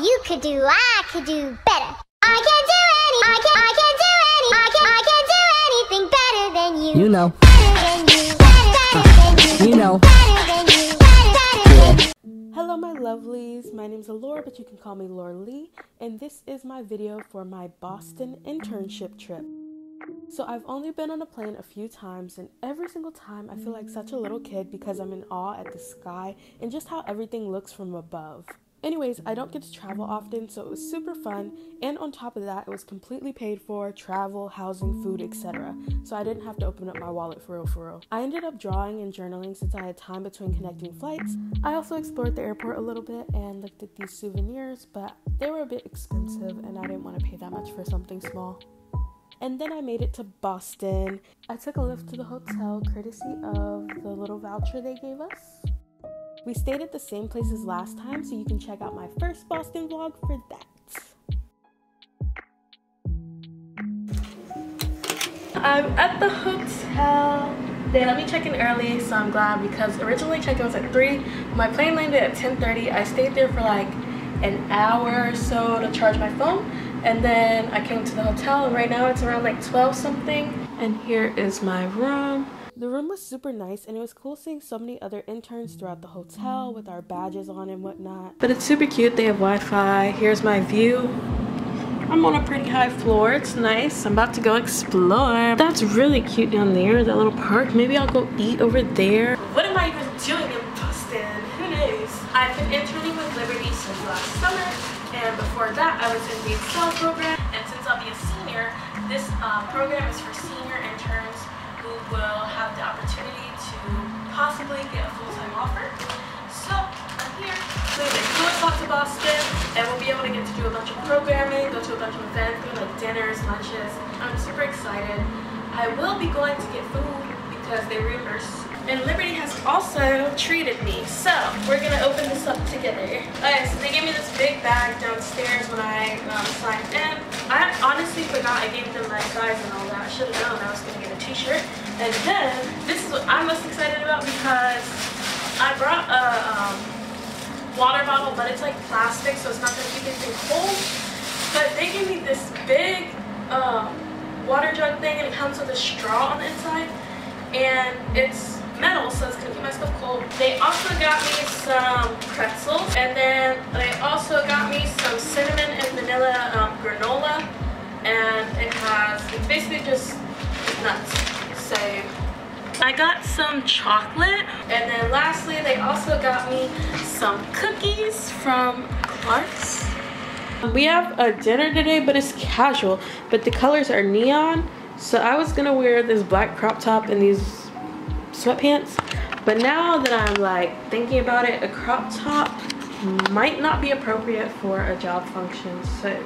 you could do, I could do better. I can do anything better than you. You know. Better than you. Better than you. You know. Better than you. Better than you. Hello my lovelies, my name's Allure, but you can call me Lore Lee, and this is my video for my Boston internship trip. So I've only been on a plane a few times, and every single time I feel like such a little kid because I'm in awe at the sky and just how everything looks from above. Anyways, I don't get to travel often, so it was super fun, and on top of that, it was completely paid for, travel, housing, food, etc. So I didn't have to open up my wallet for real. I ended up drawing and journaling since I had time between connecting flights. I also explored the airport a little bit and looked at these souvenirs, but they were a bit expensive and I didn't want to pay that much for something small. And then I made it to Boston. I took a lift to the hotel courtesy of the little voucher they gave us. We stayed at the same place as last time, so you can check out my first Boston vlog for that. I'm at the hotel. They let me check in early, so I'm glad because originally check-in was at 3. My plane landed at 10:30. I stayed there for like an hour or so to charge my phone, and then I came to the hotel, and right now it's around like 12 something. And here is my room. The room was super nice, and it was cool seeing so many other interns throughout the hotel with our badges on and whatnot. But it's super cute. They have Wi-Fi. Here's my view. I'm on a pretty high floor. It's nice. I'm about to go explore. That's really cute down there, that little park. Maybe I'll go eat over there. What am I even doing in Boston? Who knows? I've been interning with Liberty since last summer, and before that I was in the Excel program. And since I'll be a senior, this program is for senior interns who will have the opportunity to possibly get a full-time offer. So I'm here to explore parts of Boston, and we'll be able to get to do a bunch of programming, go to a bunch of events, go to like dinners, lunches. I'm super excited. I will be going to get food because they reimburse. And Liberty has also treated me. So we're gonna open this up together. Okay, so they gave me this big bag downstairs when I signed in. I honestly forgot I gave them my size and all that. I should have known I was gonna get a t-shirt. And then this is what I'm most excited about because I brought a water bottle, but it's like plastic, so it's not gonna keep anything cold. But they gave me this big water jug thing, and it comes with a straw on the inside, and it's metal, so it's gonna keep my stuff cold. They also got me some pretzels, and then they also got me some cinnamon and vanilla granola, and it's basically just nuts. So I got some chocolate, and then lastly they also got me some cookies from Clark's. We have a dinner today, but it's casual, but the colors are neon, so I was gonna wear this black crop top and these sweatpants, but now that I'm like thinking about it, a crop top might not be appropriate for a job function, so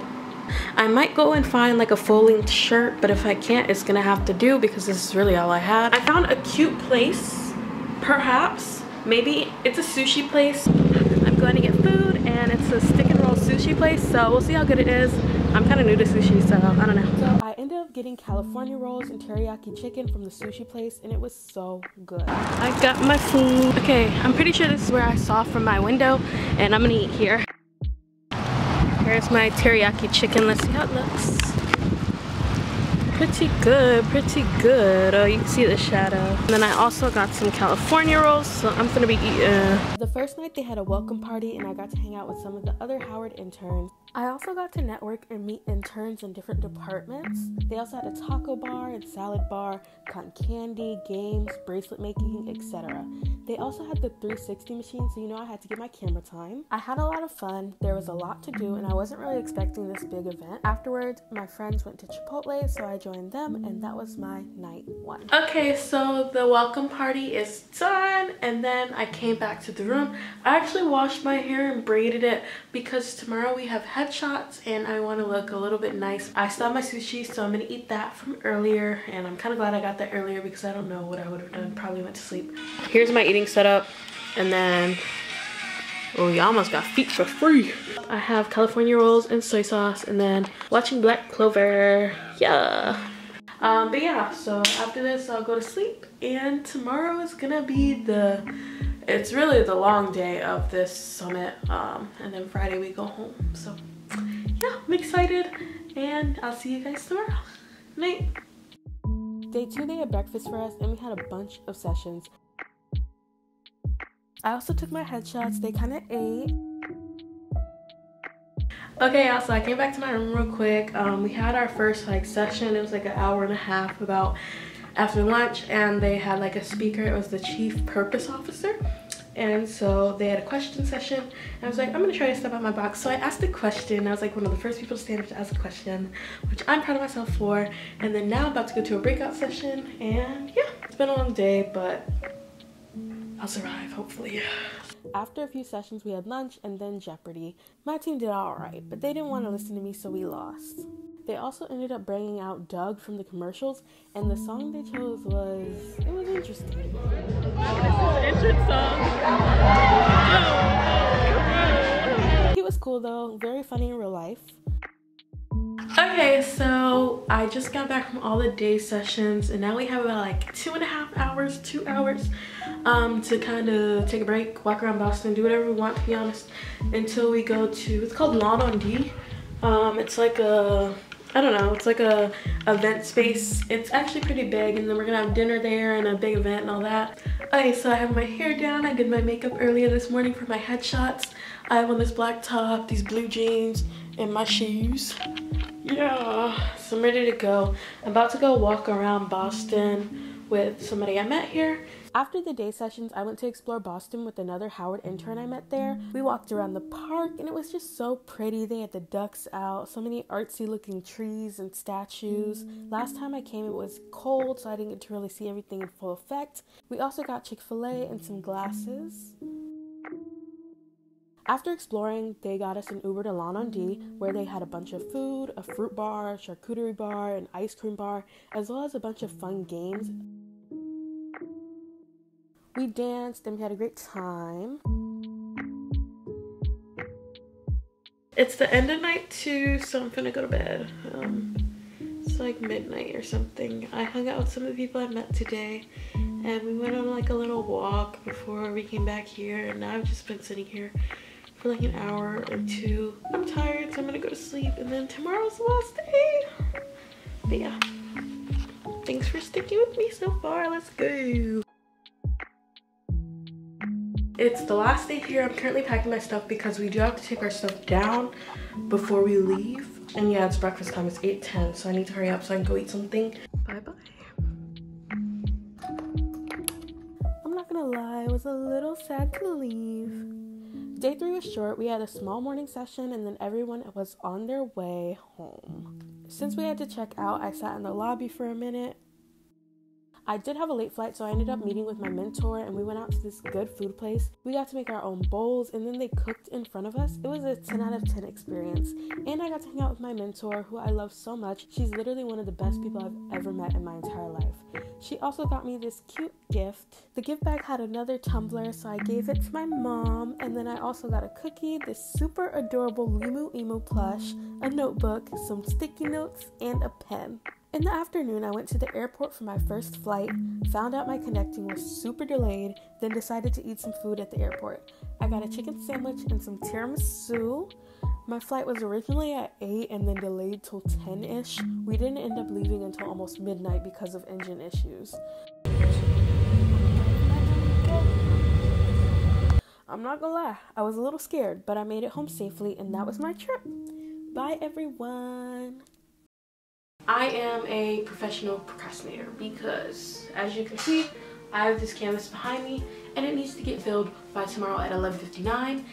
I might go and find like a full-length shirt, but if I can't, it's gonna have to do because this is really all I had. I found a cute place, perhaps, maybe it's a sushi place. I'm going to get food, and it's a stick and roll sushi place, so we'll see how good it is. I'm kind of new to sushi, so I don't know. So I ended up getting California rolls and teriyaki chicken from the sushi place, and it was so good. I got my food. Okay, I'm pretty sure this is where I saw from my window, and I'm gonna eat here. Here's my teriyaki chicken. Let's see how it looks. Pretty good, pretty good. Oh, you can see the shadow. And then I also got some California rolls, so I'm gonna be eating. The first night they had a welcome party, and I got to hang out with some of the other Howard interns. I also got to network and meet interns in different departments. They also had a taco bar and salad bar, cotton candy, games, bracelet making, etc. They also had the 360 machine, so you know I had to get my camera time. I had a lot of fun. There was a lot to do, and I wasn't really expecting this big event. Afterwards, my friends went to Chipotle, so I joined them, and that was my night 1. Okay, so the welcome party is done, and then I came back to the room. I actually washed my hair and braided it because tomorrow we have headshots, and I want to look a little bit nice. I still have my sushi, so I'm gonna eat that from earlier, and I'm kind of glad I got that earlier because I don't know what I would have done. Probably went to sleep. Here's my eating setup, and then oh, you almost got feet for free. I have California rolls and soy sauce, and then watching Black Clover. Yeah. But yeah, so after this I'll go to sleep, and tomorrow is gonna be the it's really the long day of this summit, and then Friday we go home. So yeah, I'm excited, and I'll see you guys tomorrow. Night. Day 2, they had breakfast for us, and we had a bunch of sessions. I also took my headshots. They kind of ate. Okay, y'all, so I came back to my room real quick. We had our first like session. It was like an hour and a half about after lunch, and they had like a speaker. It was the chief purpose officer, and so they had a question session, and I was like, I'm gonna try to step out my box. So I asked a question. I was like one of the first people to stand up to ask a question, which I'm proud of myself for. And then now I'm about to go to a breakout session, and yeah, it's been a long day, but I'll survive, hopefully. After a few sessions, we had lunch and then Jeopardy. My team did all right, but they didn't want to listen to me, so we lost. They also ended up bringing out Doug from the commercials, and the song they chose was interesting. Intern song. He was cool though, very funny in real life. Okay, so I just got back from all the day sessions, and now we have about like 2.5 hours, 2 hours to kind of take a break, walk around Boston, do whatever we want, to be honest, until we go to, it's called Lawn on D. It's like a, I don't know, it's like a event space. It's actually pretty big, and then we're gonna have dinner there and a big event and all that. Okay, so I have my hair down. I did my makeup earlier this morning for my headshots. I have on this black top, these blue jeans, and my shoes. Yeah, so I'm ready to go. I'm about to go walk around Boston with somebody I met here. After the day sessions, I went to explore Boston with another Howard intern I met there. We walked around the park, and it was just so pretty. They had the ducks out, so many artsy looking trees and statues. Last time I came, it was cold, so I didn't get to really see everything in full effect. We also got Chick-fil-A and some glasses. After exploring, they got us an Uber to Lawn on D, where they had a bunch of food, a fruit bar, a charcuterie bar, an ice cream bar, as well as a bunch of fun games. We danced and we had a great time. It's the end of night 2, so I'm gonna go to bed. It's like midnight or something. I hung out with some of the people I met today, and we went on like a little walk before we came back here, and now I've just been sitting here for like an hour or 2. I'm tired, so I'm gonna go to sleep, and then tomorrow's the last day. But yeah, thanks for sticking with me so far. Let's go. It's the last day here. I'm currently packing my stuff because we do have to take our stuff down before we leave. And yeah, it's breakfast time. It's 8:10, so I need to hurry up so I can go eat something. Bye-bye. I'm not gonna lie, I was a little sad to leave. Day 3 was short. We had a small morning session, and then everyone was on their way home. Since we had to check out, I sat in the lobby for a minute. I did have a late flight, so I ended up meeting with my mentor, and we went out to this good food place. We got to make our own bowls, and then they cooked in front of us. It was a 10 out of 10 experience, and I got to hang out with my mentor, who I love so much. She's literally one of the best people I've ever met in my entire life. She also got me this cute gift. The gift bag had another tumbler, so I gave it to my mom, and then I also got a cookie, this super adorable Limu Emu plush, a notebook, some sticky notes, and a pen. In the afternoon, I went to the airport for my first flight, found out my connecting was super delayed, then decided to eat some food at the airport. I got a chicken sandwich and some tiramisu. My flight was originally at 8 and then delayed till 10-ish. We didn't end up leaving until almost midnight because of engine issues. I'm not gonna lie, I was a little scared, but I made it home safely, and that was my trip. Bye, everyone. I am a professional procrastinator because, as you can see, I have this canvas behind me, and it needs to get filled by tomorrow at 11:59,